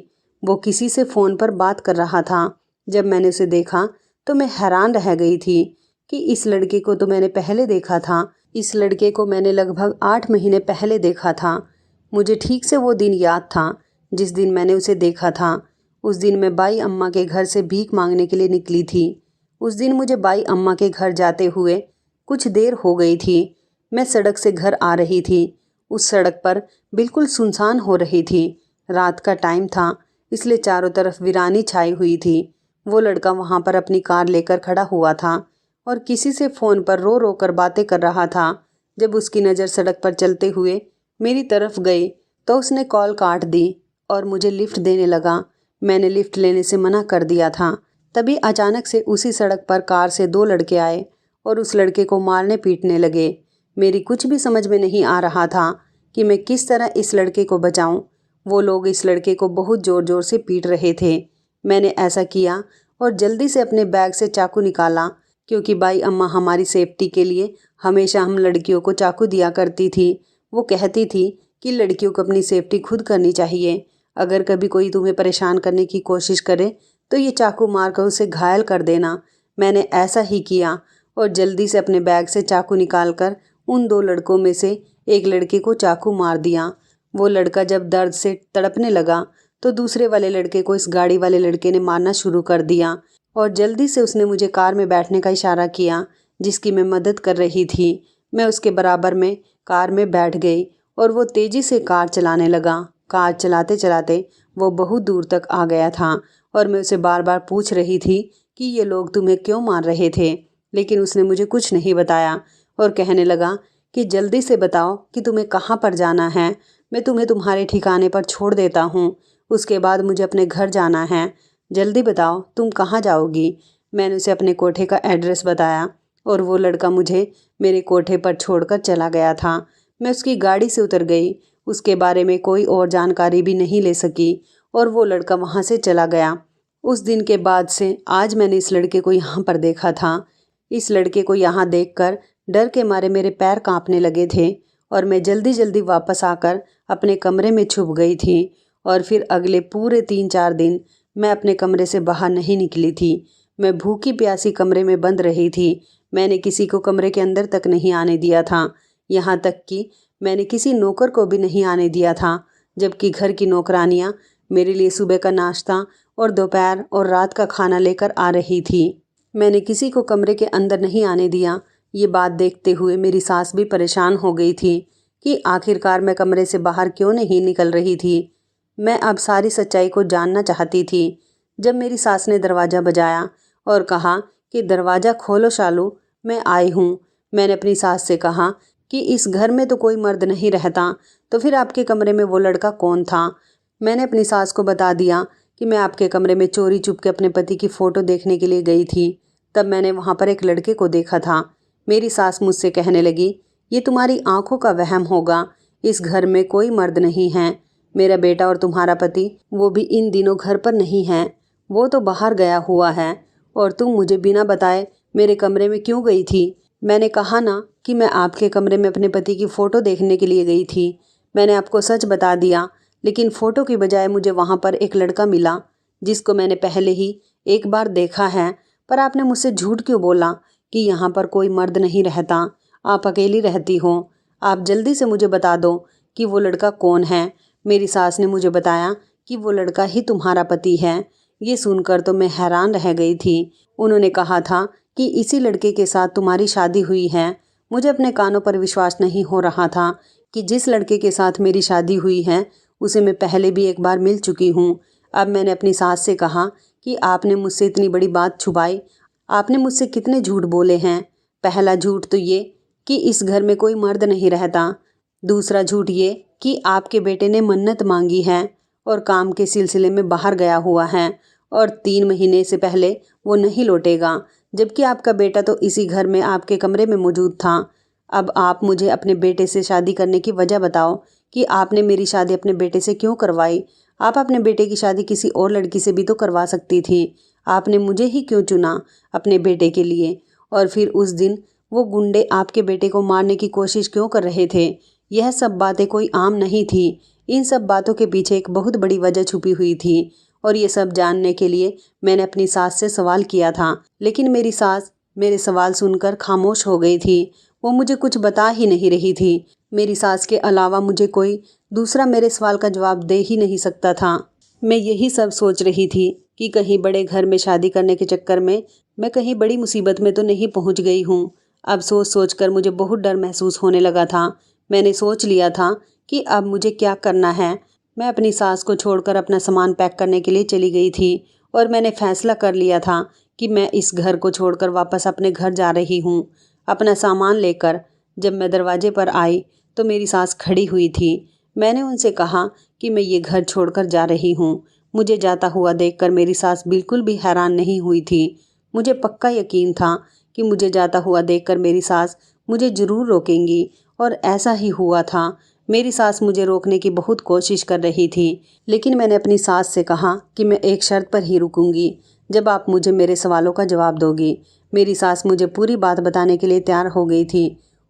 वो किसी से फ़ोन पर बात कर रहा था। जब मैंने उसे देखा तो मैं हैरान रह गई थी कि इस लड़के को तो मैंने पहले देखा था। इस लड़के को मैंने लगभग 8 महीने पहले देखा था। मुझे ठीक से वो दिन याद था जिस दिन मैंने उसे देखा था। उस दिन मैं बाई अम्मा के घर से भीख मांगने के लिए निकली थी। उस दिन मुझे बाई अम्मा के घर जाते हुए कुछ देर हो गई थी। मैं सड़क से घर आ रही थी। उस सड़क पर बिल्कुल सुनसान हो रही थी। रात का टाइम था, इसलिए चारों तरफ वीरानी छाई हुई थी। वो लड़का वहाँ पर अपनी कार लेकर खड़ा हुआ था और किसी से फ़ोन पर रो रो कर बातें कर रहा था। जब उसकी नज़र सड़क पर चलते हुए मेरी तरफ गई तो उसने कॉल काट दी और मुझे लिफ्ट देने लगा। मैंने लिफ्ट लेने से मना कर दिया था। तभी अचानक से उसी सड़क पर कार से 2 लड़के आए और उस लड़के को मारने पीटने लगे। मेरी कुछ भी समझ में नहीं आ रहा था कि मैं किस तरह इस लड़के को बचाऊं। वो लोग इस लड़के को बहुत ज़ोर ज़ोर से पीट रहे थे। मैंने ऐसा किया और जल्दी से अपने बैग से चाकू निकाला, क्योंकि बाई अम्मा हमारी सेफ्टी के लिए हमेशा हम लड़कियों को चाकू दिया करती थी। वो कहती थी कि लड़कियों को अपनी सेफ्टी खुद करनी चाहिए। अगर कभी कोई तुम्हें परेशान करने की कोशिश करे तो ये चाकू मारकर उसे घायल कर देना। मैंने ऐसा ही किया और जल्दी से अपने बैग से चाकू निकालकर उन 2 लड़कों में से एक लड़के को चाकू मार दिया। वो लड़का जब दर्द से तड़पने लगा तो दूसरे वाले लड़के को इस गाड़ी वाले लड़के ने मारना शुरू कर दिया और जल्दी से उसने मुझे कार में बैठने का इशारा किया जिसकी मैं मदद कर रही थी। मैं उसके बराबर में कार में बैठ गई और वो तेज़ी से कार चलाने लगा। कार चलाते चलाते वो बहुत दूर तक आ गया था और मैं उसे बार बार पूछ रही थी कि ये लोग तुम्हें क्यों मार रहे थे, लेकिन उसने मुझे कुछ नहीं बताया और कहने लगा कि जल्दी से बताओ कि तुम्हें कहाँ पर जाना है, मैं तुम्हें तुम्हारे ठिकाने पर छोड़ देता हूँ। उसके बाद मुझे अपने घर जाना है, जल्दी बताओ तुम कहाँ जाओगी। मैंने उसे अपने कोठे का एड्रेस बताया और वो लड़का मुझे मेरे कोठे पर छोड़कर चला गया था। मैं उसकी गाड़ी से उतर गई। उसके बारे में कोई और जानकारी भी नहीं ले सकी और वो लड़का वहाँ से चला गया। उस दिन के बाद से आज मैंने इस लड़के को यहाँ पर देखा था। इस लड़के को यहाँ देखकर डर के मारे मेरे पैर कांपने लगे थे और मैं जल्दी जल्दी वापस आकर अपने कमरे में छुप गई थी और फिर अगले पूरे 3-4 दिन मैं अपने कमरे से बाहर नहीं निकली थी। मैं भूखी प्यासी कमरे में बंद रही थी। मैंने किसी को कमरे के अंदर तक नहीं आने दिया था, यहाँ तक कि मैंने किसी नौकर को भी नहीं आने दिया था, जबकि घर की नौकरानियाँ मेरे लिए सुबह का नाश्ता और दोपहर और रात का खाना लेकर आ रही थी। मैंने किसी को कमरे के अंदर नहीं आने दिया। ये बात देखते हुए मेरी सास भी परेशान हो गई थी कि आखिरकार मैं कमरे से बाहर क्यों नहीं निकल रही थी। मैं अब सारी सच्चाई को जानना चाहती थी। जब मेरी सास ने दरवाज़ा बजाया और कहा कि दरवाज़ा खोलो शालू, मैं आई हूँ। मैंने अपनी सास से कहा कि इस घर में तो कोई मर्द नहीं रहता, तो फिर आपके कमरे में वो लड़का कौन था। मैंने अपनी सास को बता दिया कि मैं आपके कमरे में चोरी चुपके अपने पति की फ़ोटो देखने के लिए गई थी। तब मैंने वहाँ पर एक लड़के को देखा था। मेरी सास मुझसे कहने लगी, ये तुम्हारी आंखों का वहम होगा, इस घर में कोई मर्द नहीं है। मेरा बेटा और तुम्हारा पति वो भी इन दिनों घर पर नहीं है, वो तो बाहर गया हुआ है। और तुम मुझे बिना बताए मेरे कमरे में क्यों गई थी। मैंने कहा ना कि मैं आपके कमरे में अपने पति की फ़ोटो देखने के लिए गई थी। मैंने आपको सच बता दिया, लेकिन फ़ोटो की बजाय मुझे वहाँ पर एक लड़का मिला जिसको मैंने पहले ही एक बार देखा है। पर आपने मुझसे झूठ क्यों बोला कि यहाँ पर कोई मर्द नहीं रहता, आप अकेली रहती हो। आप जल्दी से मुझे बता दो कि वो लड़का कौन है। मेरी सास ने मुझे बताया कि वो लड़का ही तुम्हारा पति है। ये सुनकर तो मैं हैरान रह गई थी। उन्होंने कहा था कि इसी लड़के के साथ तुम्हारी शादी हुई है। मुझे अपने कानों पर विश्वास नहीं हो रहा था कि जिस लड़के के साथ मेरी शादी हुई है उसे मैं पहले भी एक बार मिल चुकी हूँ। अब मैंने अपनी सास से कहा कि आपने मुझसे इतनी बड़ी बात छुपाई, आपने मुझसे कितने झूठ बोले हैं। पहला झूठ तो ये कि इस घर में कोई मर्द नहीं रहता। दूसरा झूठ ये कि आपके बेटे ने मन्नत मांगी है और काम के सिलसिले में बाहर गया हुआ है और 3 महीने से पहले वो नहीं लौटेगा, जबकि आपका बेटा तो इसी घर में आपके कमरे में मौजूद था। अब आप मुझे अपने बेटे से शादी करने की वजह बताओ कि आपने मेरी शादी अपने बेटे से क्यों करवाई। आप अपने बेटे की शादी किसी और लड़की से भी तो करवा सकती थी। आपने मुझे ही क्यों चुना अपने बेटे के लिए? और फिर उस दिन वो गुंडे आपके बेटे को मारने की कोशिश क्यों कर रहे थे? यह सब बातें कोई आम नहीं थी। इन सब बातों के पीछे एक बहुत बड़ी वजह छुपी हुई थी और ये सब जानने के लिए मैंने अपनी सास से सवाल किया था, लेकिन मेरी सास मेरे सवाल सुनकर खामोश हो गई थी। वो मुझे कुछ बता ही नहीं रही थी। मेरी सास के अलावा मुझे कोई दूसरा मेरे सवाल का जवाब दे ही नहीं सकता था। मैं यही सब सोच रही थी कि कहीं बड़े घर में शादी करने के चक्कर में मैं कहीं बड़ी मुसीबत में तो नहीं पहुंच गई हूँ। अब सोच सोच कर मुझे बहुत डर महसूस होने लगा था। मैंने सोच लिया था कि अब मुझे क्या करना है। मैं अपनी सास को छोड़कर अपना सामान पैक करने के लिए चली गई थी और मैंने फैसला कर लिया था कि मैं इस घर को छोड़कर वापस अपने घर जा रही हूँ। अपना सामान लेकर जब मैं दरवाजे पर आई तो मेरी सास खड़ी हुई थी। मैंने उनसे कहा कि मैं ये घर छोड़कर जा रही हूँ। मुझे जाता हुआ देखकर मेरी सास बिल्कुल भी हैरान नहीं हुई थी। मुझे पक्का यकीन था कि मुझे जाता हुआ देखकर मेरी सास मुझे ज़रूर रोकेंगी और ऐसा ही हुआ था। मेरी सास मुझे रोकने की बहुत कोशिश कर रही थी, लेकिन मैंने अपनी सास से कहा कि मैं एक शर्त पर ही रुकूंगी, जब आप मुझे मेरे सवालों का जवाब दोगी। मेरी सास मुझे पूरी बात बताने के लिए तैयार हो गई थी।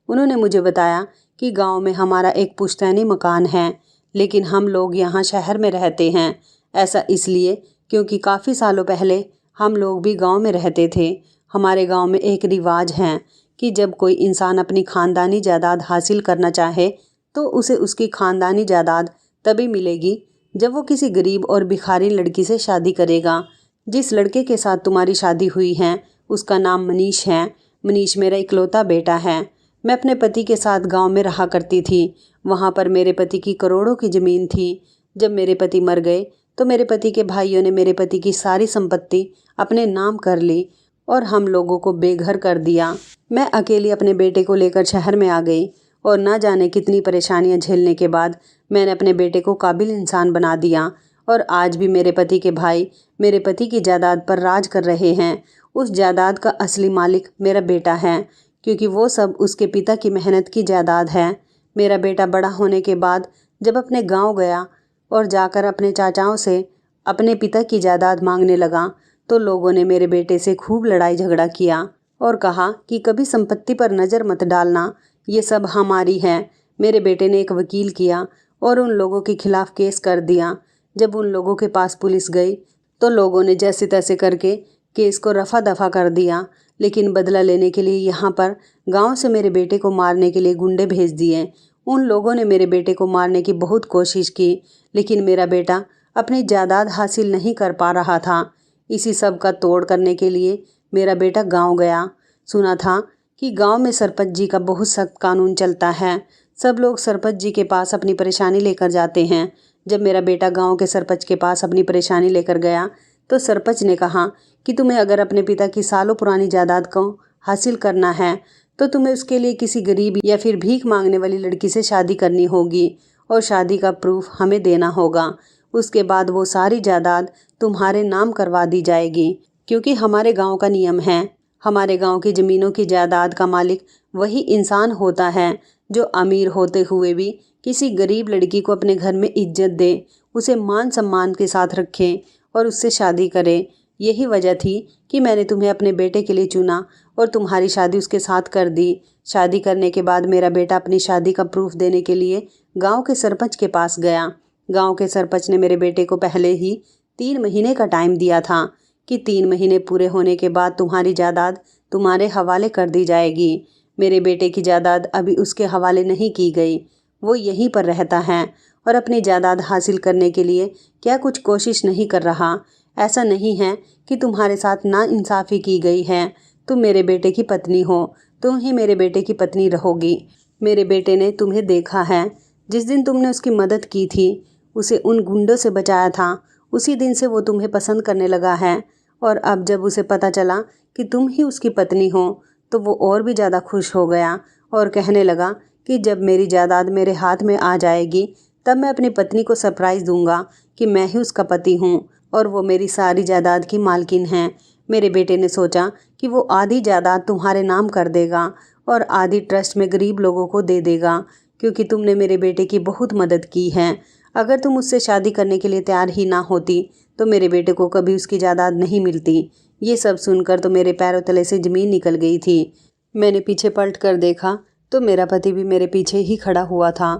उन्होंने मुझे बताया कि गांव में हमारा एक पुश्तैनी मकान है, लेकिन हम लोग यहाँ शहर में रहते हैं। ऐसा इसलिए क्योंकि काफ़ी सालों पहले हम लोग भी गांव में रहते थे। हमारे गांव में एक रिवाज है कि जब कोई इंसान अपनी ख़ानदानी जायदाद हासिल करना चाहे तो उसे उसकी ख़ानदानी जायदाद तभी मिलेगी जब वो किसी गरीब और भिखारी लड़की से शादी करेगा। जिस लड़के के साथ तुम्हारी शादी हुई है उसका नाम मनीष है। मनीष मेरा इकलौता बेटा है। मैं अपने पति के साथ गांव में रहा करती थी। वहां पर मेरे पति की करोड़ों की ज़मीन थी। जब मेरे पति मर गए तो मेरे पति के भाइयों ने मेरे पति की सारी संपत्ति अपने नाम कर ली और हम लोगों को बेघर कर दिया। मैं अकेली अपने बेटे को लेकर शहर में आ गई और ना जाने कितनी परेशानियां झेलने के बाद मैंने अपने बेटे को काबिल इंसान बना दिया और आज भी मेरे पति के भाई मेरे पति की जायदाद पर राज कर रहे हैं। उस जायदाद का असली मालिक मेरा बेटा है, क्योंकि वो सब उसके पिता की मेहनत की जायदाद है। मेरा बेटा बड़ा होने के बाद जब अपने गांव गया और जाकर अपने चाचाओं से अपने पिता की जायदाद मांगने लगा तो लोगों ने मेरे बेटे से खूब लड़ाई झगड़ा किया और कहा कि कभी संपत्ति पर नज़र मत डालना, ये सब हमारी है। मेरे बेटे ने एक वकील किया और उन लोगों के खिलाफ केस कर दिया। जब उन लोगों के पास पुलिस गई तो लोगों ने जैसे तैसे करके केस को रफा दफा कर दिया, लेकिन बदला लेने के लिए यहाँ पर गांव से मेरे बेटे को मारने के लिए गुंडे भेज दिए। उन लोगों ने मेरे बेटे को मारने की बहुत कोशिश की, लेकिन मेरा बेटा अपनी जायदाद हासिल नहीं कर पा रहा था। इसी सब का तोड़ करने के लिए मेरा बेटा गांव गया। सुना था कि गांव में सरपंच जी का बहुत सख्त कानून चलता है। सब लोग सरपंच जी के पास अपनी परेशानी लेकर जाते हैं। जब मेरा बेटा गांव के सरपंच के पास अपनी परेशानी लेकर गया तो सरपंच ने कहा कि तुम्हें अगर अपने पिता की सालों पुरानी जायदाद को हासिल करना है तो तुम्हें उसके लिए किसी गरीब या फिर भीख मांगने वाली लड़की से शादी करनी होगी और शादी का प्रूफ हमें देना होगा। उसके बाद वो सारी जायदाद तुम्हारे नाम करवा दी जाएगी, क्योंकि हमारे गांव का नियम है, हमारे गांव की ज़मीनों की जायदाद का मालिक वही इंसान होता है जो अमीर होते हुए भी किसी गरीब लड़की को अपने घर में इज्जत दे, उसे मान सम्मान के साथ रखे और उससे शादी करे। यही वजह थी कि मैंने तुम्हें अपने बेटे के लिए चुना और तुम्हारी शादी उसके साथ कर दी। शादी करने के बाद मेरा बेटा अपनी शादी का प्रूफ देने के लिए गांव के सरपंच के पास गया। गांव के सरपंच ने मेरे बेटे को पहले ही 3 महीने का टाइम दिया था कि 3 महीने पूरे होने के बाद तुम्हारी जायदाद तुम्हारे हवाले कर दी जाएगी। मेरे बेटे की जायदाद अभी उसके हवाले नहीं की गई। वो यहीं पर रहता है और अपनी जायदाद हासिल करने के लिए क्या कुछ कोशिश नहीं कर रहा। ऐसा नहीं है कि तुम्हारे साथ नाइंसाफ़ी की गई है। तुम मेरे बेटे की पत्नी हो, तुम ही मेरे बेटे की पत्नी रहोगी। मेरे बेटे ने तुम्हें देखा है। जिस दिन तुमने उसकी मदद की थी, उसे उन गुंडों से बचाया था, उसी दिन से वो तुम्हें पसंद करने लगा है। और अब जब उसे पता चला कि तुम ही उसकी पत्नी हो, तो वो और भी ज़्यादा खुश हो गया और कहने लगा कि जब मेरी जायदाद मेरे हाथ में आ जाएगी, तब मैं अपनी पत्नी को सरप्राइज़ दूंगा कि मैं ही उसका पति हूँ और वो मेरी सारी जायदाद की मालकिन है। मेरे बेटे ने सोचा कि वो आधी जायदाद तुम्हारे नाम कर देगा और आधी ट्रस्ट में गरीब लोगों को दे देगा, क्योंकि तुमने मेरे बेटे की बहुत मदद की है। अगर तुम उससे शादी करने के लिए तैयार ही ना होती, तो मेरे बेटे को कभी उसकी जायदाद नहीं मिलती। ये सब सुनकर तो मेरे पैरों तले से ज़मीन निकल गई थी। मैंने पीछे पलट कर देखा तो मेरा पति भी मेरे पीछे ही खड़ा हुआ था।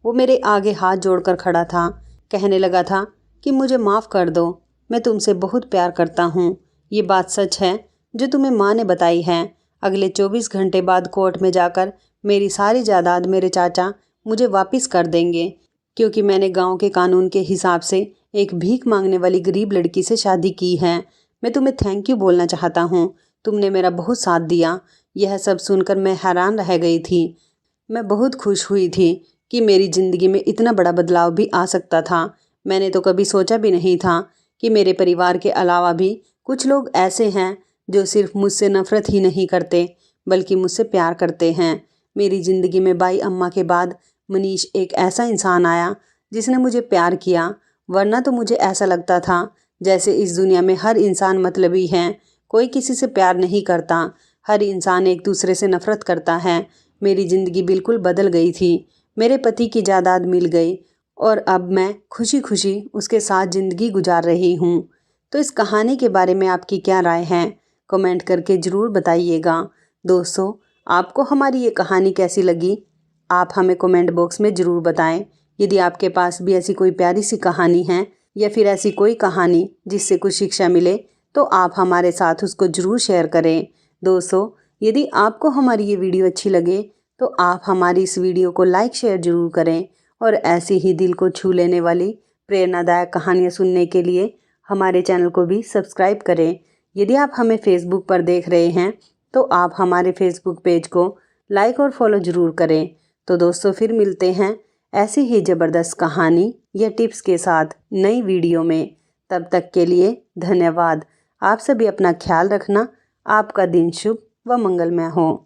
वो मेरे आगे हाथ जोड़कर खड़ा था, कहने लगा था कि मुझे माफ़ कर दो, मैं तुमसे बहुत प्यार करता हूँ। ये बात सच है जो तुम्हें माँ ने बताई है। अगले 24 घंटे बाद कोर्ट में जाकर मेरी सारी जायदाद मेरे चाचा मुझे वापस कर देंगे, क्योंकि मैंने गांव के कानून के हिसाब से एक भीख मांगने वाली गरीब लड़की से शादी की है। मैं तुम्हें थैंक यू बोलना चाहता हूँ, तुमने मेरा बहुत साथ दिया। यह सब सुनकर मैं हैरान रह गई थी। मैं बहुत खुश हुई थी कि मेरी ज़िंदगी में इतना बड़ा बदलाव भी आ सकता था। मैंने तो कभी सोचा भी नहीं था कि मेरे परिवार के अलावा भी कुछ लोग ऐसे हैं जो सिर्फ मुझसे नफ़रत ही नहीं करते, बल्कि मुझसे प्यार करते हैं। मेरी ज़िंदगी में बाई अम्मा के बाद मनीष एक ऐसा इंसान आया जिसने मुझे प्यार किया, वरना तो मुझे ऐसा लगता था जैसे इस दुनिया में हर इंसान मतलबी है, कोई किसी से प्यार नहीं करता, हर इंसान एक दूसरे से नफ़रत करता है। मेरी ज़िंदगी बिल्कुल बदल गई थी। मेरे पति की जायदाद मिल गई और अब मैं खुशी खुशी उसके साथ ज़िंदगी गुजार रही हूँ। तो इस कहानी के बारे में आपकी क्या राय है, कमेंट करके ज़रूर बताइएगा। दोस्तों, आपको हमारी ये कहानी कैसी लगी, आप हमें कमेंट बॉक्स में ज़रूर बताएं। यदि आपके पास भी ऐसी कोई प्यारी सी कहानी है या फिर ऐसी कोई कहानी जिससे कुछ शिक्षा मिले, तो आप हमारे साथ उसको ज़रूर शेयर करें। दोस्तों, यदि आपको हमारी ये वीडियो अच्छी लगे तो आप हमारी इस वीडियो को लाइक शेयर ज़रूर करें और ऐसी ही दिल को छू लेने वाली प्रेरणादायक कहानियाँ सुनने के लिए हमारे चैनल को भी सब्सक्राइब करें। यदि आप हमें फेसबुक पर देख रहे हैं तो आप हमारे फेसबुक पेज को लाइक और फॉलो ज़रूर करें। तो दोस्तों, फिर मिलते हैं ऐसी ही ज़बरदस्त कहानी या टिप्स के साथ नई वीडियो में। तब तक के लिए धन्यवाद। आप सभी अपना ख्याल रखना। आपका दिन शुभ व मंगलमय हो।